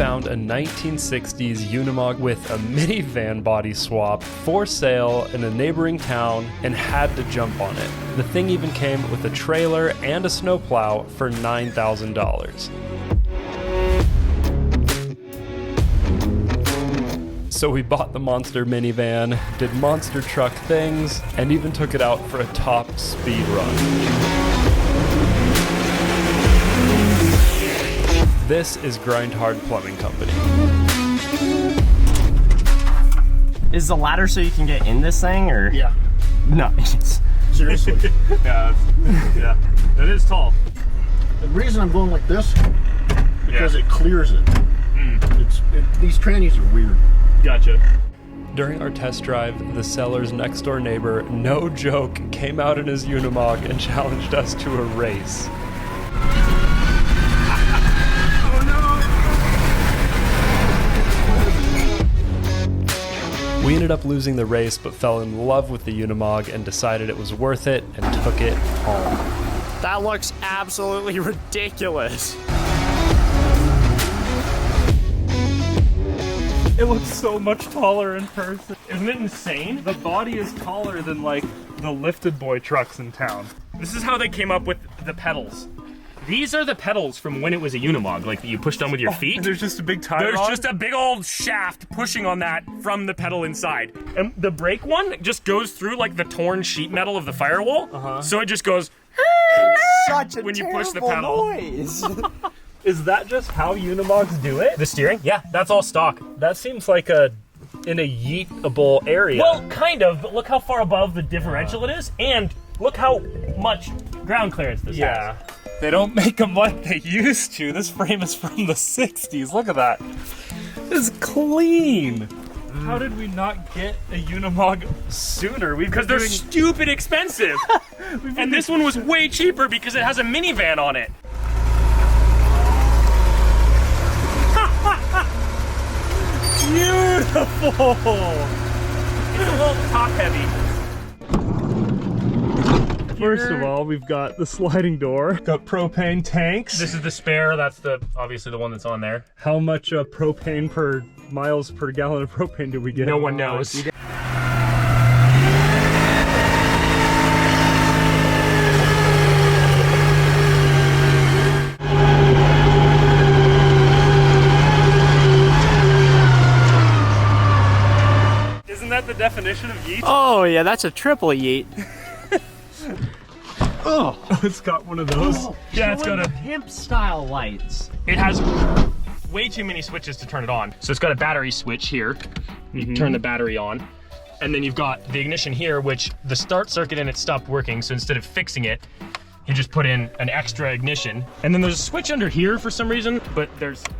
found a 1960s Unimog with a minivan body swap for sale in a neighboring town and had to jump on it. The thing even came with a trailer and a snowplow for $9,000. So we bought the monster minivan, did monster truck things, and even took it out for a top speed run. This is Grind Hard Plumbing Company. Is the ladder so you can get in this thing, or? Yeah. Nice. Seriously. Yeah, it is tall. The reason I'm going like this, because it clears it. These trannies are weird. Gotcha. During our test drive, the seller's next door neighbor, no joke, came out in his Unimog and challenged us to a race. We ended up losing the race, but fell in love with the Unimog and decided it was worth it and took it home. That looks absolutely ridiculous. It looks so much taller in person. Isn't it insane? The body is taller than like the lifted boy trucks in town. This is how they came up with the pedals. These are the pedals from when it was a Unimog, like that you pushed on with your feet. There's just a big tire There's on? just a big old shaft pushing on that from the pedal inside. And the brake one just goes through like the torn sheet metal of the firewall. So it just goes Such a when you push the pedal. noise. Is that just how Unimogs do it? The steering? Yeah, that's all stock. That seems like in a yeetable area. Well, kind of, but look how far above the differential it is, and look how much ground clearance this has. They don't make them like they used to. This frame is from the 60s. Look at that. It's clean. How did we not get a Unimog sooner? Because they're stupid expensive. And this one was way cheaper because it has a minivan on it. Beautiful. It's a little top heavy. First of all, we've got the sliding door. Got propane tanks. This is the spare. That's obviously the one that's on there. How much propane per miles per gallon of propane do we get? No one knows. Isn't that the definition of yeet? Oh yeah, that's a triple yeet. Oh, it's got one of those. Oh, Yeah, it's got a. pimp style lights. It has way too many switches to turn it on. So it's got a battery switch here. You can turn the battery on. And then you've got the ignition here, which the start circuit in it stopped working. So instead of fixing it, you just put in an extra ignition. And then there's a switch under here for some reason, but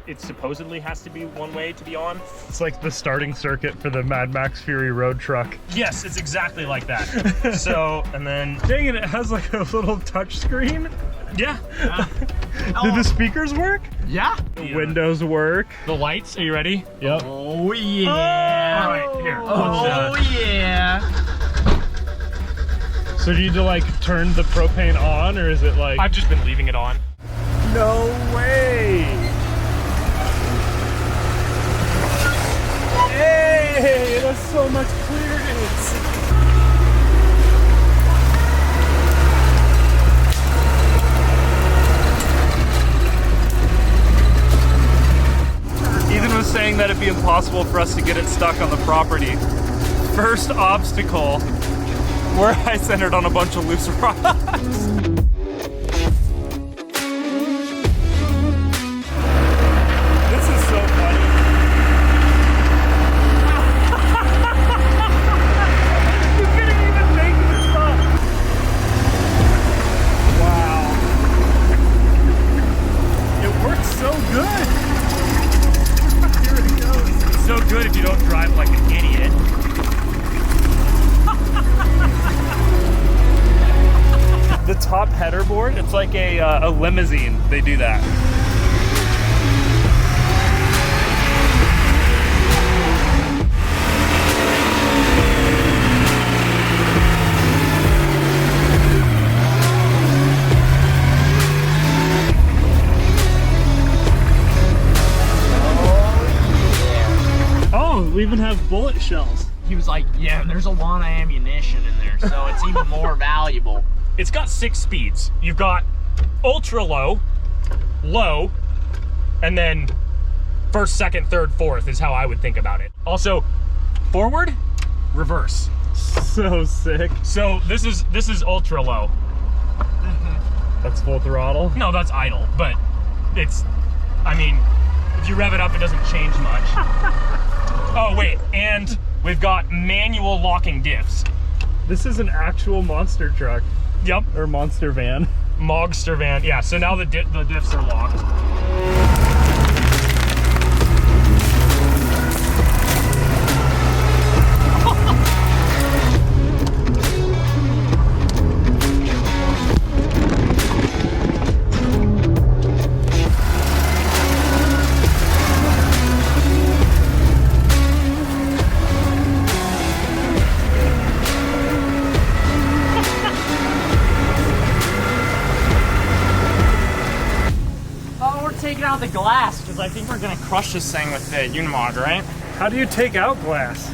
it supposedly has to be one way to be on. It's like the starting circuit for the Mad Max Fury road truck. Yes, it's exactly like that. So, and then, Dang it, it has like a little touch screen. yeah. Did the speakers work? Yeah. The windows work. The lights, are you ready? Yep. Oh yeah. All right, here. Oh yeah. So do you need to like turn the propane on, or is it like... I've just been leaving it on. No way! Hey, that's so much clearance! Ethan was saying that it'd be impossible for us to get it stuck on the property. First obstacle, where I centered on a bunch of loose rocks. This is so funny. You couldn't even make this up. Wow. It works so good. Here it goes. It's so good if you don't drive like an idiot. The top header board, it's like a limousine. They do that. Oh We even have bullet shells. He was like, yeah, there's a lot of ammunition in there, so it's even more valuable. It's got 6 speeds. You've got ultra low, low, and then first, second, third, fourth is how I would think about it. Also, forward, reverse. So sick. So this is ultra low. That's full throttle. No, that's idle, but it's, I mean, if you rev it up, it doesn't change much. Oh wait, and we've got manual locking diffs. This is an actual monster truck. Yep. Or monster van. Mogster van, yeah, so now the diffs are locked. Taking out the glass because I think we're gonna crush this thing with the Unimog, right? How do you take out glass?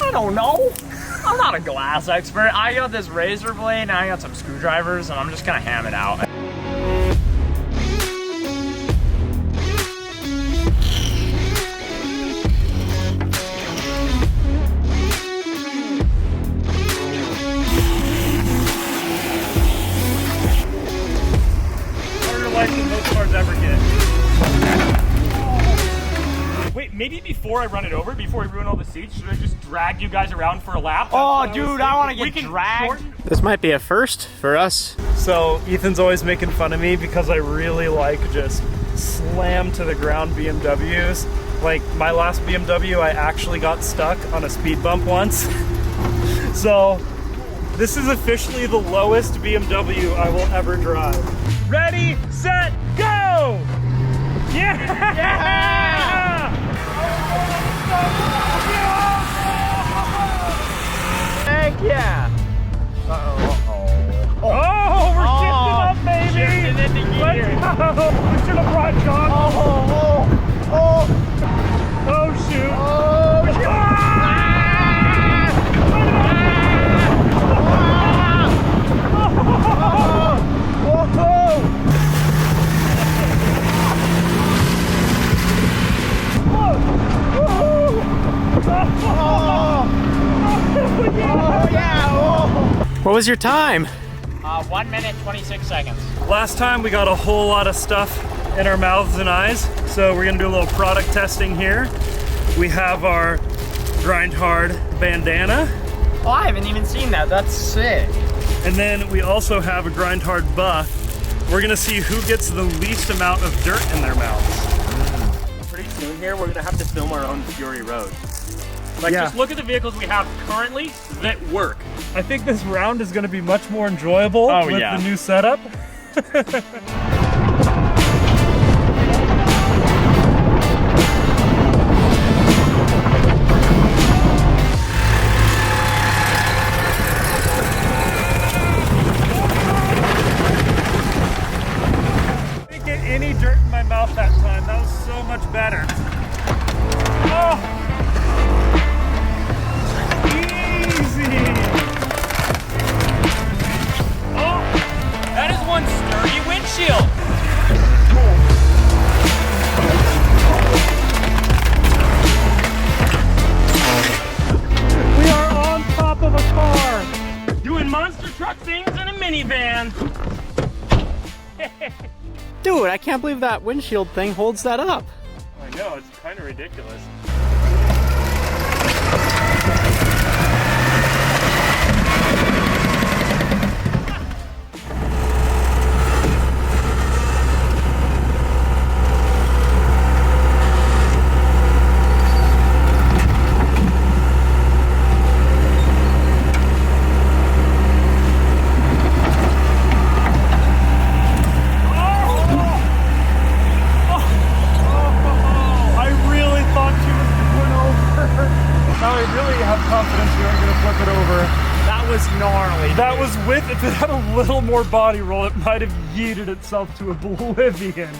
I don't know. I'm not a glass expert. I got this razor blade and I got some screwdrivers and I'm just gonna ham it out. Harder life than most cars ever get. Wait, maybe before I run it over, before I ruin all the seats, should I just drag you guys around for a lap? Oh, dude, I want to We get can dragged. shorten- This might be a first for us. So Ethan's always making fun of me because I really like just slam to the ground BMWs. Like my last BMW, I actually got stuck on a speed bump once. So this is officially the lowest BMW I will ever drive. Ready, set, go! Yeah! Heck yeah! Oh, we're shifting up, baby! Shifting into gear. Let's go! We should have brought John. Oh, shoot. What was your time? 1 minute, 26 seconds. Last time we got a whole lot of stuff in our mouths and eyes, so we're gonna do a little product testing here. We have our Grind Hard bandana, Oh, I haven't even seen that. That's sick. and then we also have a Grind Hard buff. We're gonna see who gets the least amount of dirt in their mouths. Pretty soon here, we're gonna have to film our own Fury Road. Like, Yeah. just look at the vehicles we have currently that work. I think this round is gonna be much more enjoyable Oh, with yeah. the new setup. I didn't get any dirt in my mouth that time. That was so much better. Oh! Easy! Oh, that is one sturdy windshield. We are on top of a car! Doing monster truck things in a minivan. Dude, I can't believe that windshield thing holds that up. I know, it's kind of ridiculous. I really thought she was going over. Now I really have confidence we aren't going to flip it over. That was gnarly. That was with, if it had a little more body roll, it might have yeeted itself to oblivion.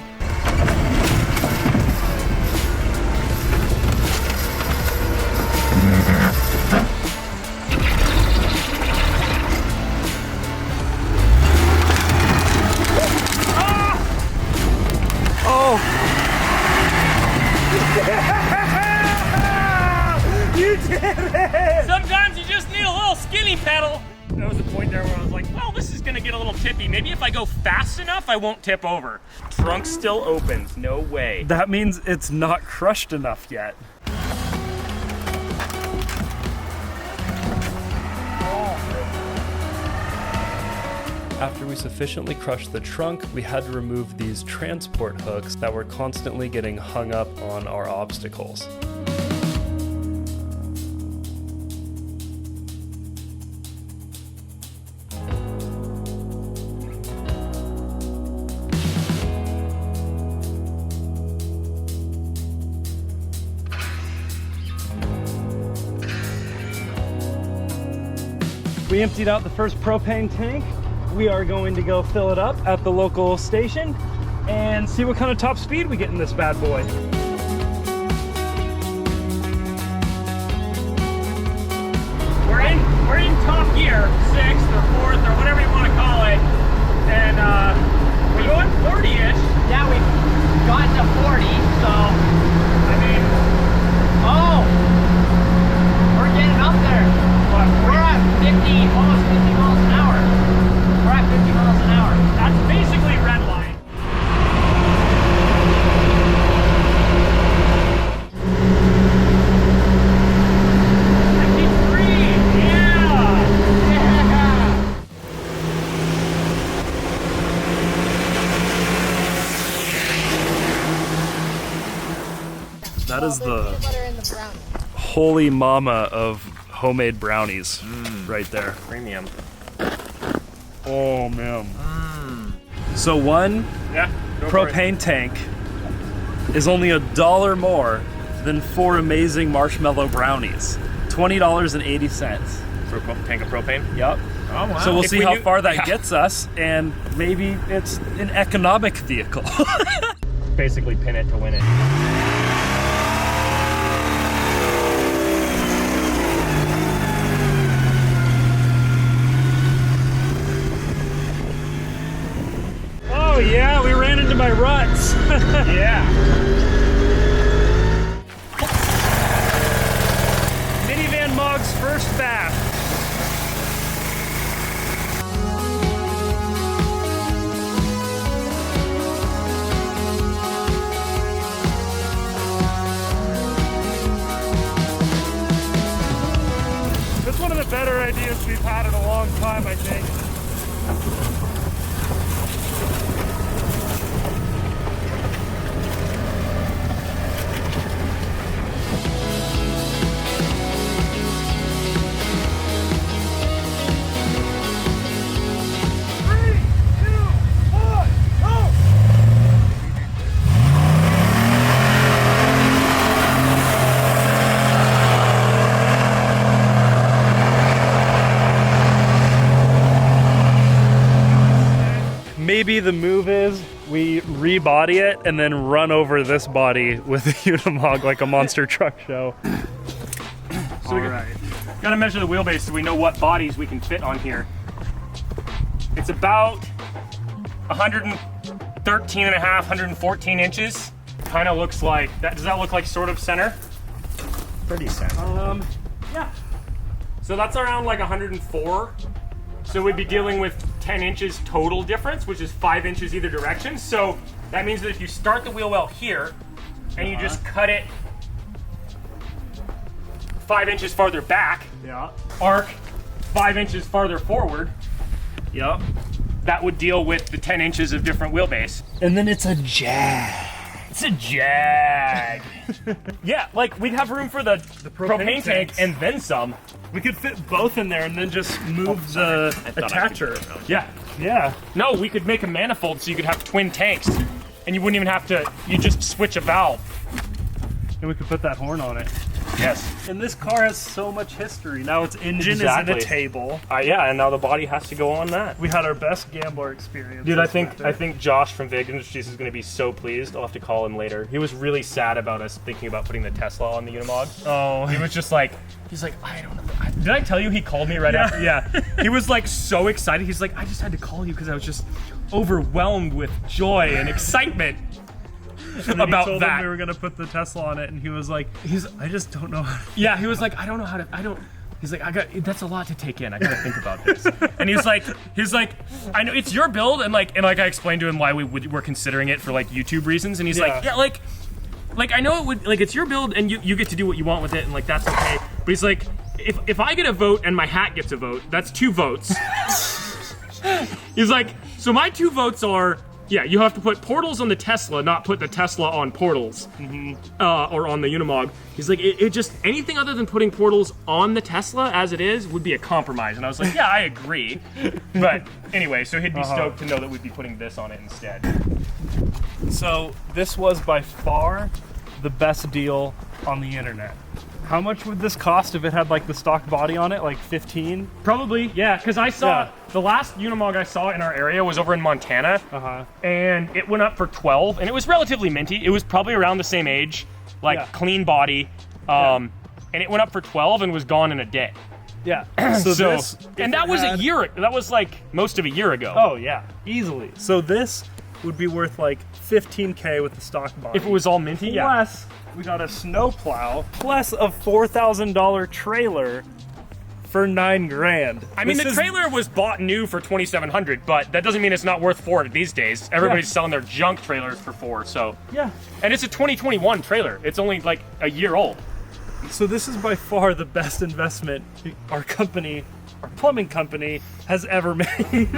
gonna get a little tippy. Maybe if I go fast enough, I won't tip over. Trunk still opens, no way. That means it's not crushed enough yet. After we sufficiently crushed the trunk, we had to remove these transport hooks that were constantly getting hung up on our obstacles. We emptied out the first propane tank. We are going to go fill it up at the local station and see what kind of top speed we get in this bad boy. We're in top gear, 6th or 4th or whatever you want to call it, and we're going 40-ish. Yeah, we've gotten to 40, so I mean, oh, we're getting up there. We're at 50, almost 50 miles an hour. We're at 50 miles an hour. that's basically red line. That is the holy mama of homemade brownies right there. Premium. Oh man. So one Yeah. Go for it. propane tank is only $1 more than 4 amazing marshmallow brownies. $20.80. For a tank of propane. Yep. Oh, wow. So we'll If see we how knew- far that yeah. gets us, and maybe it's an economic vehicle. Basically pin it to win it. Oh yeah, we ran into my ruts. Yeah. Minivan Mog's first bath. That's one of the better ideas we've had in a long time, I think. Maybe the move is we rebody it and then run over this body with a Unimog like a monster truck show. So gotta measure the wheelbase so we know what bodies we can fit on here. It's about 113 and a half, 114 inches. Kind of looks like that. Does that look like sort of center? Pretty center. Yeah. So that's around like 104. So we'd be dealing with 10 inches total difference, which is 5 inches either direction. So that means that if you start the wheel well here and you just cut it 5 inches farther back, Yeah. arc 5 inches farther forward, Yep. that would deal with the 10 inches of different wheelbase. And then it's a Jag. It's a Jag. Yeah, like we'd have room for the propane tank tanks. and then some. We could fit both in there and then just move the attacher. Yeah. Yeah. No, we could make a manifold so you could have twin tanks and you wouldn't even have to, you just switch a valve. And we could put that horn on it. Yes. And this car has so much history. Now its engine Exactly. is in a table. Yeah, and now the body has to go on that. We had our best gambler experience. Dude, I think Josh from Vegas Industries is going to be so pleased. I'll have to call him later. He was really sad about us thinking about putting the Tesla on the Unimog. Oh, He was just like, he's like, I don't know. Did I tell you he called me right after? Yeah. He was like so excited. He's like, I just had to call you because I was just overwhelmed with joy and excitement about told that. him we were gonna put the Tesla on it, and he was like, I just don't know how to. Yeah, he was like, I don't know how to, He's like, that's a lot to take in. I gotta think about this. And he's like, I know it's your build, and like I explained to him why we're considering it for like YouTube reasons, and he's like, yeah, like I know it would, like it's your build, and you get to do what you want with it, and like that's okay. But he's like, if I get a vote and my hat gets a vote, that's 2 votes. He's like, so my 2 votes are, yeah, you have to put portals on the Tesla, not put the Tesla on portals, or on the Unimog. He's like, it just, anything other than putting portals on the Tesla as it is would be a compromise. And I was like, yeah, I agree. But anyway, so he'd be stoked to know that we'd be putting this on it instead. So this was by far the best deal on the internet. How much would this cost if it had like the stock body on it, like 15? Probably, yeah, because I saw, the last Unimog I saw in our area was over in Montana, and it went up for 12, and it was relatively minty. It was probably around the same age, like clean body, and it went up for 12 and was gone in a day. Yeah. So this, and that was that was like most of a year ago. Oh yeah, easily. So this would be worth like 15K with the stock body. If it was all minty, Plus, we got a snowplow, plus a $4,000 trailer for $9,000. I mean, the trailer was bought new for $2,700, but that doesn't mean it's not worth $4 these days. Everybody's selling their junk trailers for $4, so. Yeah. And it's a 2021 trailer. It's only like a year old. So this is by far the best investment our company, our plumbing company, has ever made.